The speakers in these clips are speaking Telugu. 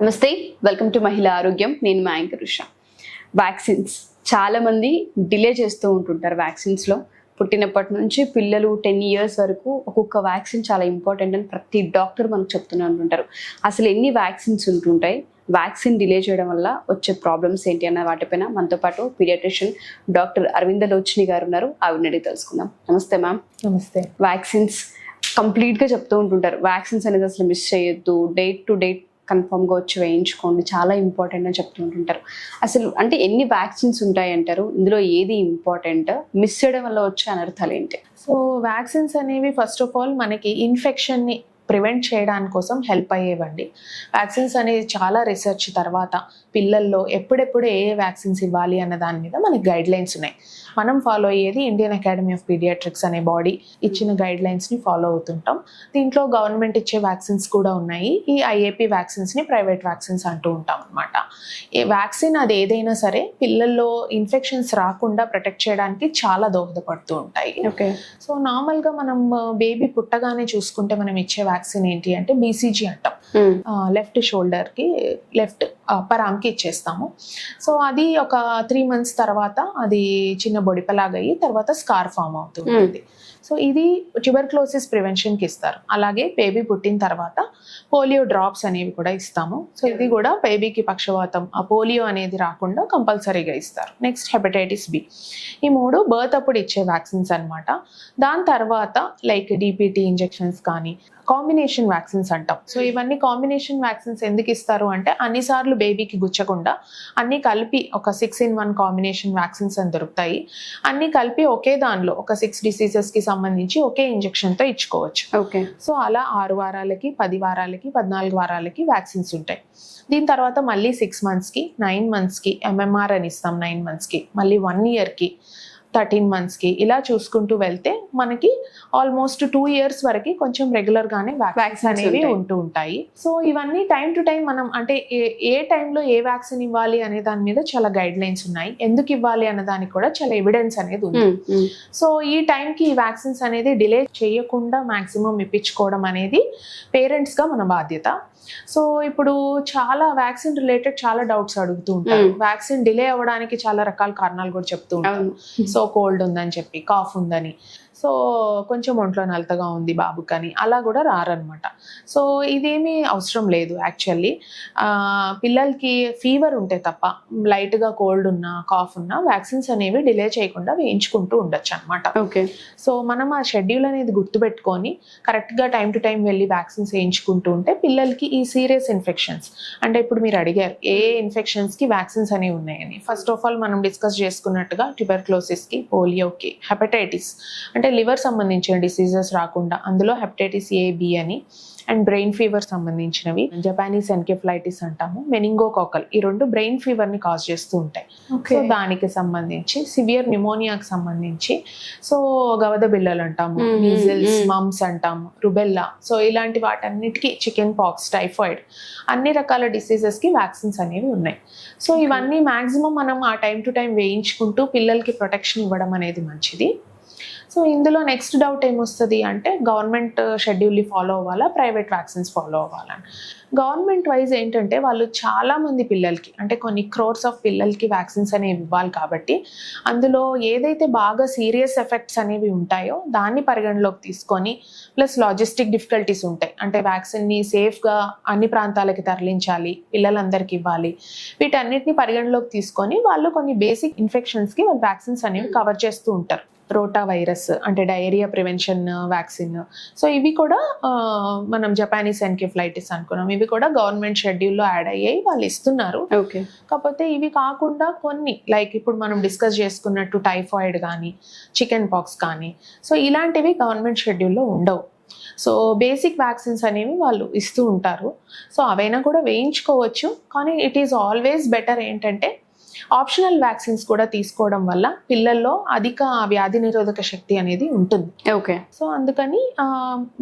నమస్తే, వెల్కమ్ టు మహిళా ఆరోగ్యం. నేను మా యాంకర్ ఉష. వ్యాక్సిన్స్ చాలా మంది డిలే చేస్తూ ఉంటుంటారు. వ్యాక్సిన్స్లో పుట్టినప్పటి నుంచి పిల్లలు 10 years వరకు ఒక్కొక్క వ్యాక్సిన్ చాలా ఇంపార్టెంట్ అని ప్రతి డాక్టర్ మనకు చెప్తూనే ఉంటుంటారు. అసలు ఎన్ని వ్యాక్సిన్స్ ఉంటుంటాయి, వ్యాక్సిన్ డిలే చేయడం వల్ల వచ్చే ప్రాబ్లమ్స్ ఏంటి అన్న వాటిపైన మనతో పాటు పీడియాట్రిషియన్ డాక్టర్ అరవింద లోచని గారు ఉన్నారు. ఆవిడని అడిగి తెలుసుకుందాం. నమస్తే మ్యామ్. నమస్తే. వ్యాక్సిన్స్ కంప్లీట్గా చెప్తూ ఉంటుంటారు. వ్యాక్సిన్స్ అనేది అసలు మిస్ చేయొద్దు, డేట్ టు డేట్ కన్ఫర్మ్గా వచ్చి వేయించుకోండి, చాలా ఇంపార్టెంట్ అని చెప్తూ ఉంటుంటారు. అసలు అంటే ఎన్ని వ్యాక్సిన్స్ ఉంటాయి అంటారు, ఇందులో ఏది ఇంపార్టెంట్, మిస్ చేయడం వల్ల వచ్చే అనర్థాలు ఏంటి? సో వ్యాక్సిన్స్ అనేవి ఫస్ట్ ఆఫ్ ఆల్ మనకి ఇన్ఫెక్షన్ని ప్రివెంట్ చేయడానికి కోసం హెల్ప్ అయ్యేవండి. వ్యాక్సిన్స్ అనేది చాలా రీసెర్చ్ తర్వాత పిల్లల్లో ఎప్పుడెప్పుడు ఏ వ్యాక్సిన్స్ ఇవ్వాలి అన్న దాని మీద మనకి గైడ్ లైన్స్ ఉన్నాయి. మనం ఫాలో అయ్యేది ఇండియన్ అకాడమీ ఆఫ్ పీడియాట్రిక్స్ అనే బాడీ ఇచ్చిన గైడ్ లైన్స్ని ఫాలో అవుతుంటాం. దీంట్లో గవర్నమెంట్ ఇచ్చే వ్యాక్సిన్స్ కూడా ఉన్నాయి. ఈ ఐఏపీ వ్యాక్సిన్స్ని ప్రైవేట్ వ్యాక్సిన్స్ అంటూ ఉంటాం అనమాట. ఈ వ్యాక్సిన్ అది ఏదైనా సరే పిల్లల్లో ఇన్ఫెక్షన్స్ రాకుండా ప్రొటెక్ట్ చేయడానికి చాలా దోహదపడుతూ ఉంటాయి. ఓకే. సో నార్మల్గా మనం బేబీ పుట్టగానే చూసుకుంటే మనం ఇచ్చే వ్యాక్సిన్ ఏంటి అంటే BCG అంటాం. లెఫ్ట్ షోల్డర్కి, లెఫ్ట్ అప్పర్ ఆర్మ్కి ఇచ్చేస్తాము. సో అది ఒక 3 months తర్వాత అది చిన్న బొడిపలాగా అయ్యి తర్వాత స్కార్ ఫామ్ అవుతుంది. సో ఇది ట్యూబర్క్లోసిస్ ప్రివెన్షన్కి ఇస్తారు. అలాగే బేబీ పుట్టిన తర్వాత పోలియో డ్రాప్స్ అనేవి కూడా ఇస్తాము. సో ఇది కూడా బేబీకి పక్షవాతం, ఆ పోలియో అనేది రాకుండా కంపల్సరీగా ఇస్తారు. Next hepatitis B. ఈ 3 బర్త్ అప్పుడు ఇచ్చే వ్యాక్సిన్స్ అనమాట. దాని తర్వాత లైక్ DPT ఇంజెక్షన్స్ కానీ కాంబినేషన్ వ్యాక్సిన్స్ అంటాం. సో ఇవన్నీ కాంబినేషన్ వ్యాక్సిన్స్ ఎందుకు ఇస్తారు అంటే అన్నిసార్లు బేబీకి గుచ్చకుండా అన్ని కలిపి ఒక 6-in-1 కాంబినేషన్ వ్యాక్సిన్స్ అని దొరుకుతాయి. అన్ని కలిపి ఒకే దానిలో ఒక 6 diseasesకి సంబంధించి ఒకే ఇంజెక్షన్తో ఇచ్చుకోవచ్చు. ఓకే. సో అలా 6 వారాలకి, 10 వారాలకి, 14 వారాలకి వ్యాక్సిన్స్ ఉంటాయి. దీని తర్వాత మళ్ళీ 6 monthsకి, 9 monthsకి MMR అని ఇస్తాం. 9 monthsకి, మళ్ళీ 1 yearకి, 13 monthsకి, ఇలా చూసుకుంటూ వెళ్తే మనకి ఆల్మోస్ట్ 2 years వరకు కొంచెం రెగ్యులర్ గానే వ్యాక్సిన్స్ అనేవి ఉంటూ ఉంటాయి. సో ఇవన్నీ టైం టు టైం మనం అంటే ఏ టైంలో ఏ వ్యాక్సిన్ ఇవ్వాలి అనే దాని మీద చాలా గైడ్ లైన్స్ ఉన్నాయి. ఎందుకు ఇవ్వాలి అన్న దానికి కూడా చాలా ఎవిడెన్స్ అనేది ఉంది. సో ఈ టైంకి ఈ వ్యాక్సిన్స్ అనేది డిలే చేయకుండా మాక్సిమం ఇప్పించుకోవడం అనేది పేరెంట్స్ గా మన బాధ్యత. సో ఇప్పుడు చాలా వ్యాక్సిన్ రిలేటెడ్ చాలా డౌట్స్ అడుగుతూ ఉంటారు. వ్యాక్సిన్ డిలే అవ్వడానికి చాలా రకాల కారణాలు కూడా చెప్తూ ఉంటారు. సో కోల్డ్ ఉందని చెప్పి, కాఫ్ ఉందని, సో కొంచెం ఒంట్లో నలతగా ఉంది బాబుకి అని అలా కూడా రారనమాట. సో ఇదేమీ అవసరం లేదు. యాక్చువల్లీ పిల్లలకి ఫీవర్ ఉంటే తప్ప, లైట్గా కోల్డ్ ఉన్నా, కాఫ్ ఉన్నా వ్యాక్సిన్స్ అనేవి డిలే చేయకుండా వేయించుకుంటూ ఉండొచ్చు అనమాట. ఓకే. సో మనం ఆ షెడ్యూల్ అనేది గుర్తుపెట్టుకొని కరెక్ట్గా టైం టు టైం వెళ్ళి వ్యాక్సిన్స్ వేయించుకుంటూ ఉంటే పిల్లలకి ఈ సీరియస్ ఇన్ఫెక్షన్స్ అంటే ఇప్పుడు మీరు అడిగారు ఏ ఇన్ఫెక్షన్స్కి వ్యాక్సిన్స్ అనేవి ఉన్నాయని. ఫస్ట్ ఆఫ్ ఆల్ మనం డిస్కస్ చేసుకున్నట్టుగా ట్యూబర్క్లోసిస్కి, పోలియోకి, హెపటైటిస్ అంటే లివర్ సంబంధించిన డిసీజెస్ రాకుండా అందులో హెపటైటిస్ A, B అని, అండ్ బ్రెయిన్ ఫీవర్ సంబంధించినవి జపానీస్ ఎన్కెఫలైటిస్ అంటాము, మెనింగోకాకల్, ఈ 2 బ్రెయిన్ ఫీవర్ ని కాజ్ చేస్తూ ఉంటాయి. సో దానికి సంబంధించి సివియర్ న్యూమోనియాకి సంబంధించి సో గవద బిళ్ళలు అంటాము, మీజిల్స్, మమ్స్ అంటాము, రుబెల్లా, సో ఇలాంటి వాటన్నిటికీ, చికెన్ పాక్స్, టైఫాయిడ్, అన్ని రకాల డిసీజెస్ కి వ్యాక్సిన్స్ అనేవి ఉన్నాయి. సో ఇవన్నీ మాక్సిమం మనం ఆ టైం టు టైం వేయించుకుంటూ పిల్లలకి ప్రొటెక్షన్ ఇవ్వడం అనేది మంచిది. సో ఇందులో నెక్స్ట్ డౌట్ ఏమొస్తుంది అంటే గవర్నమెంట్ షెడ్యూల్ని ఫాలో అవ్వాలా, ప్రైవేట్ వ్యాక్సిన్స్ ఫాలో అవ్వాలని. గవర్నమెంట్ వైజ్ ఏంటంటే వాళ్ళు చాలా మంది పిల్లలకి అంటే కొన్ని క్రోర్స్ ఆఫ్ పిల్లలకి వ్యాక్సిన్స్ అనేవి ఇవ్వాలి కాబట్టి అందులో ఏదైతే బాగా సీరియస్ ఎఫెక్ట్స్ అనేవి ఉంటాయో దాన్ని పరిగణలోకి తీసుకొని, ప్లస్ లాజిస్టిక్ డిఫికల్టీస్ ఉంటాయి అంటే వ్యాక్సిన్ని సేఫ్గా అన్ని ప్రాంతాలకి తరలించాలి, పిల్లలందరికీ ఇవ్వాలి, వీటన్నిటిని పరిగణలోకి తీసుకొని వాళ్ళు కొన్ని బేసిక్ ఇన్ఫెక్షన్స్కి వాళ్ళు వ్యాక్సిన్స్ అనేవి కవర్ చేస్తూ ఉంటారు. రోటా వైరస్ అంటే డయేరియా ప్రివెన్షన్ వ్యాక్సిన్. సో ఇవి కూడా మనం జపానీస్ ఎన్కెఫలైటిస్ అనుకున్నాం, ఇవి కూడా గవర్నమెంట్ షెడ్యూల్లో యాడ్ అయ్యాయి, వాళ్ళు ఇస్తున్నారు. ఓకే. కాకపోతే ఇవి కాకుండా కొన్ని లైక్ ఇప్పుడు మనం డిస్కస్ చేసుకున్నట్టు టైఫాయిడ్ కానీ, చికెన్ పాక్స్ కానీ, సో ఇలాంటివి గవర్నమెంట్ షెడ్యూల్లో ఉండవు. సో బేసిక్ వ్యాక్సిన్స్ అనేవి వాళ్ళు ఇస్తూ ఉంటారు. సో అవైనా కూడా వేయించుకోవచ్చు, కానీ ఇట్ ఈస్ ఆల్వేస్ బెటర్ ఏంటంటే ఆప్షనల్ వ్యాక్సిన్స్ కూడా తీసుకోవడం వల్ల పిల్లల్లో అధిక వ్యాధి నిరోధక శక్తి అనేది ఉంటుంది. ఓకే. సో అందుకని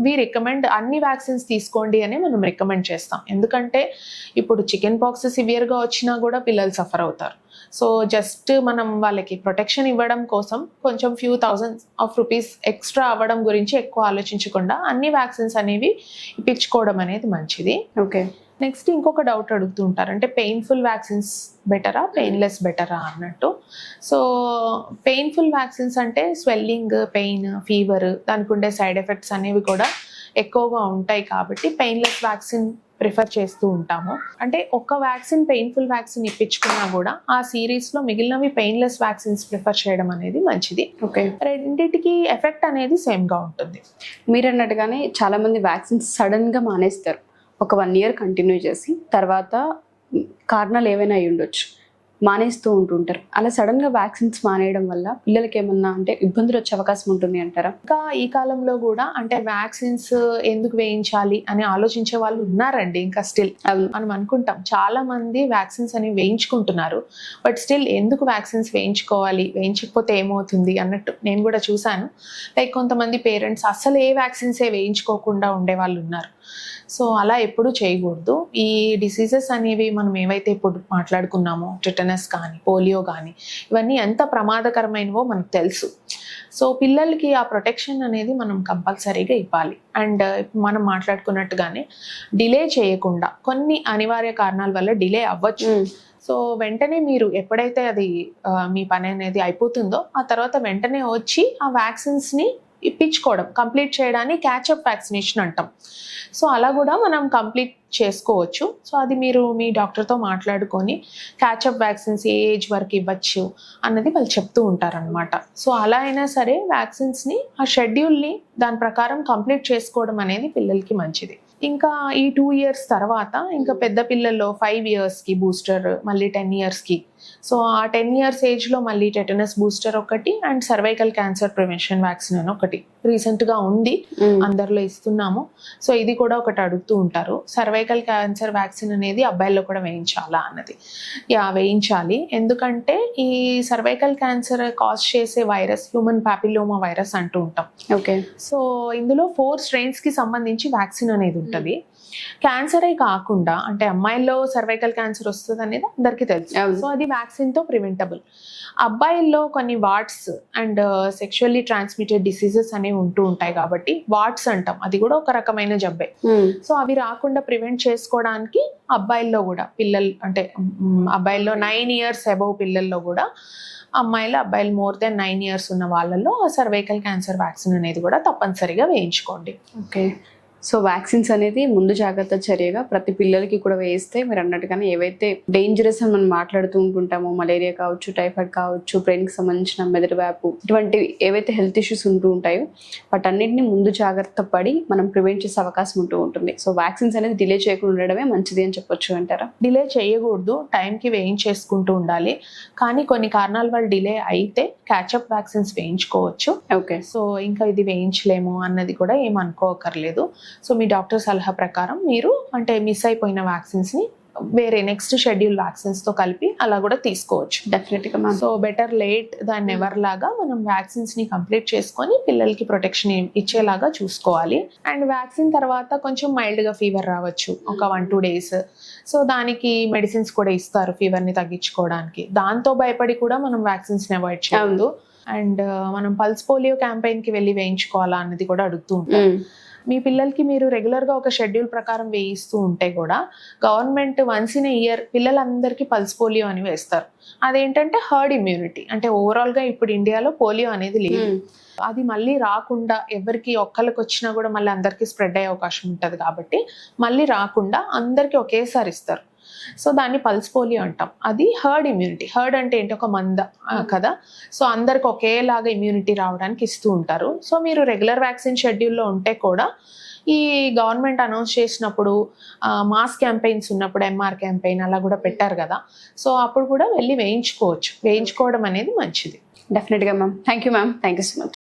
వి రికమెండ్ అన్ని వ్యాక్సిన్స్ తీసుకోండి అని మనం రికమెండ్ చేస్తాం. ఎందుకంటే ఇప్పుడు చికెన్ పాక్స్ సివియర్గా వచ్చినా కూడా పిల్లలు సఫర్ అవుతారు. సో జస్ట్ మనం వాళ్ళకి ప్రొటెక్షన్ ఇవ్వడం కోసం కొంచెం few thousands of rupees extra అవ్వడం గురించి ఎక్కువ ఆలోచించకుండా అన్ని వ్యాక్సిన్స్ అనేవి ఇప్పించుకోవడం అనేది మంచిది. ఓకే. నెక్స్ట్ ఇంకొక డౌట్ అడుగుతూ ఉంటారు, అంటే పెయిన్ఫుల్ వ్యాక్సిన్స్ బెటరా పెయిన్లెస్ బెటరా అన్నట్టు. సో పెయిన్ఫుల్ వ్యాక్సిన్స్ అంటే స్వెల్లింగ్, పెయిన్, ఫీవర్, దానికి ఉండే సైడ్ ఎఫెక్ట్స్ అనేవి కూడా ఎక్కువగా ఉంటాయి కాబట్టి పెయిన్లెస్ వ్యాక్సిన్ ప్రిఫర్ చేస్తూ ఉంటాము. అంటే ఒక వ్యాక్సిన్ పెయిన్ఫుల్ వ్యాక్సిన్ ఇప్పించుకున్నా కూడా ఆ సిరీస్లో మిగిలినవి పెయిన్లెస్ వ్యాక్సిన్స్ ప్రిఫర్ చేయడం అనేది మంచిది. ఓకే, రెండింటికి ఎఫెక్ట్ అనేది సేమ్గా ఉంటుంది. మీరు అన్నట్టుగానే చాలా మంది వ్యాక్సిన్స్ సడన్గా మానేస్తారు, ఒక 1 year కంటిన్యూ చేసి తర్వాత కారణాలు ఏవైనా అయి ఉండొచ్చు మానేస్తూ ఉంటుంటారు. అలా సడన్గా వ్యాక్సిన్స్ మానేయడం వల్ల పిల్లలకి ఏమన్నా అంటే ఇబ్బందులు వచ్చే అవకాశం ఉంటుంది అంటారా? ఇంకా ఈ కాలంలో కూడా అంటే వ్యాక్సిన్స్ ఎందుకు వేయించాలి అని ఆలోచించే వాళ్ళు ఉన్నారండి. ఇంకా స్టిల్ మనం అనుకుంటాం చాలా మంది వ్యాక్సిన్స్ అని వేయించుకుంటున్నారు, బట్ స్టిల్ ఎందుకు వ్యాక్సిన్స్ వేయించుకోవాలి, వేయించకపోతే ఏమవుతుంది అన్నట్టు నేను కూడా చూశాను. లైక్ కొంతమంది పేరెంట్స్ అసలు ఏ వ్యాక్సిన్సే వేయించుకోకుండా ఉండే వాళ్ళు ఉన్నారు. సో అలా ఎప్పుడు చేయకూడదు. ఈ డిసీజెస్ అనేవి మనం ఏవైతే ఇప్పుడు మాట్లాడుకున్నామో, టెటనస్ కానీ పోలియో కానీ, ఇవన్నీ ఎంత ప్రమాదకరమైనవో మనకు తెలుసు. సో పిల్లలకి ఆ ప్రొటెక్షన్ అనేది మనం కంపల్సరీగా ఇవ్వాలి. అండ్ మనం మాట్లాడుకున్నట్టుగానే డిలే చేయకుండా, కొన్ని అనివార్య కారణాల వల్ల డిలే అవ్వచ్చు. సో వెంటనే మీరు ఎప్పుడైతే అది మీ పని అనేది అయిపోతుందో ఆ తర్వాత వెంటనే వచ్చి ఆ వ్యాక్సిన్స్ని ఇప్పించుకోవడం, కంప్లీట్ చేయడాన్ని క్యాచప్ వ్యాక్సినేషన్ అంటాం. సో అలా కూడా మనం కంప్లీట్ చేసుకోవచ్చు. సో అది మీరు మీ డాక్టర్తో మాట్లాడుకొని క్యాచప్ వ్యాక్సిన్స్ ఏ ఏజ్ వరకు ఇవ్వచ్చు అన్నది వాళ్ళు చెప్తూ ఉంటారనమాట. సో అలా అయినా సరే వ్యాక్సిన్స్ని ఆ షెడ్యూల్ని దాని ప్రకారం కంప్లీట్ చేసుకోవడం అనేది పిల్లలకి మంచిది. ఇంకా ఈ 2 years తర్వాత ఇంకా పెద్ద పిల్లల్లో 5 yearsకి బూస్టర్, మళ్ళీ 10 yearsకి. సో ఆ 10 years ఏజ్లో మళ్ళీ టెటనస్ బూస్టర్ ఒకటి and cervical cancer prevention vaccine అని ఒకటి రీసెంట్గా ఉంది, అందరిలో ఇస్తున్నాము. సో ఇది కూడా ఒకటి అడుగుతూ ఉంటారు, సర్వైకల్ క్యాన్సర్ వ్యాక్సిన్ అనేది అబ్బాయిల్లో కూడా వేయించాలా అన్నది. వేయించాలి. ఎందుకంటే ఈ సర్వైకల్ క్యాన్సర్ కాజ్ చేసే వైరస్ హ్యూమన్ పాపిల్లోమా వైరస్ అంటూ ఉంటాం. ఓకే, సో ఇందులో 4 strains-కి సంబంధించి వ్యాక్సిన్ అనేది ఉంటుంది. క్యాన్సరే కాకుండా అంటే అమ్మాయిల్లో సర్వైకల్ క్యాన్సర్ వస్తుంది అనేది అందరికీ తెలుసు. సో అది వ్యాక్సిన్తో ప్రివెంటబుల్. అబ్బాయిల్లో కొన్ని warts and sexually transmitted diseases అనేవి ఉంటూ ఉంటాయి కాబట్టి వాట్స్ అంటాం, అది కూడా ఒక రకమైన జబ్బే. సో అవి రాకుండా ప్రివెంట్ చేసుకోవడానికి అబ్బాయిల్లో కూడా అబ్బాయిల్లో 9 years అబౌవ్ పిల్లల్లో కూడా, అబ్బాయిలు మోర్ దెన్ 9 years ఉన్న వాళ్ళల్లో సర్వైకల్ క్యాన్సర్ వ్యాక్సిన్ అనేది కూడా తప్పనిసరిగా వేయించుకోండి. ఓకే, సో వ్యాక్సిన్స్ అనేది ముందు జాగ్రత్త చర్యగా ప్రతి పిల్లలకి కూడా వేయిస్తే మీరు అన్నట్టుగానే ఏవైతే డేంజరస్ అని మనం మాట్లాడుతూ ఉంటుంటామో, మలేరియా కావచ్చు, టైఫాయిడ్ కావచ్చు, బ్రెయిన్కి సంబంధించిన మెదడు వ్యాపు, ఇటువంటివి ఏవైతే హెల్త్ ఇష్యూస్ ఉంటూ ఉంటాయో వాటన్నిటిని ముందు జాగ్రత్త పడి మనం ప్రివెంట్ చేసే అవకాశం ఉంటూ ఉంటుంది. సో వ్యాక్సిన్స్ అనేది డిలే చేయకుండా ఉండడమే మంచిది అని చెప్పొచ్చు అంటారా? డిలే చేయకూడదు, టైంకి వేయించేసుకుంటూ ఉండాలి. కానీ కొన్ని కారణాల వల్ల డిలే అయితే క్యాచప్ వ్యాక్సిన్స్ వేయించుకోవచ్చు. ఓకే, సో ఇంకా ఇది వేయించలేము అన్నది కూడా ఏమనుకోకర్లేదు. సో మీ డాక్టర్ సలహా ప్రకారం మీరు అంటే మిస్ అయిపోయిన వ్యాక్సిన్స్ని వేరే నెక్స్ట్ షెడ్యూల్ వ్యాక్సిన్స్తో కలిపి అలా కూడా తీసుకోవచ్చు. డెఫినెట్గా. So better late than never లాగా మనం వ్యాక్సిన్స్ని కంప్లీట్ చేసుకొని పిల్లలకి ప్రొటెక్షన్ ఇచ్చేలాగా చూసుకోవాలి. అండ్ వ్యాక్సిన్ తర్వాత కొంచెం మైల్డ్గా ఫీవర్ రావచ్చు, ఒక 1-2 days. సో దానికి మెడిసిన్స్ కూడా ఇస్తారు ఫీవర్ని తగ్గించుకోవడానికి. దాంతో భయపడి కూడా మనం వ్యాక్సిన్స్ని అవాయిడ్ చేయొద్దు. అండ్ మనం పల్స్ పోలియో క్యాంపెయిన్కి వెళ్ళి వేయించుకోవాలా అన్నది కూడా అడుగుతూ ఉంటాం. మీ పిల్లలకి మీరు రెగ్యులర్గా ఒక షెడ్యూల్ ప్రకారం వేయిస్తూ ఉంటే కూడా government once in a year పిల్లలందరికీ పల్స్ పోలియో అని వేస్తారు. అదేంటంటే హర్డ్ ఇమ్యూనిటీ, అంటే ఓవరాల్గా ఇప్పుడు ఇండియాలో పోలియో అనేది లేదు. అది మళ్ళీ రాకుండా ఎవరికి ఒక్కరికి వచ్చినా కూడా మళ్ళీ అందరికీ స్ప్రెడ్ అయ్యే అవకాశం ఉంటుంది కాబట్టి మళ్ళీ రాకుండా అందరికీ ఒకేసారి ఇస్తారు. సో దాన్ని పల్స్ పోలియో అంటాం. అది హర్డ్ ఇమ్యూనిటీ. హర్డ్ అంటే ఏంటి, ఒక మంద కదా. సో అందరికి ఒకేలాగా ఇమ్యూనిటీ రావడానికి ఇస్తూ ఉంటారు. సో మీరు రెగ్యులర్ వ్యాక్సిన్ షెడ్యూల్లో ఉంటే కూడా ఈ గవర్నమెంట్ అనౌన్స్ చేసినప్పుడు మాస్ క్యాంపెయిన్స్ ఉన్నప్పుడు MR క్యాంపెయిన్ అలా కూడా పెట్టారు కదా. సో అప్పుడు కూడా వెళ్ళి వేయించుకోవచ్చు. వేయించుకోవడం అనేది మంచిది. డెఫినెట్గా ma'am. Thank you ma'am. Thank you so much.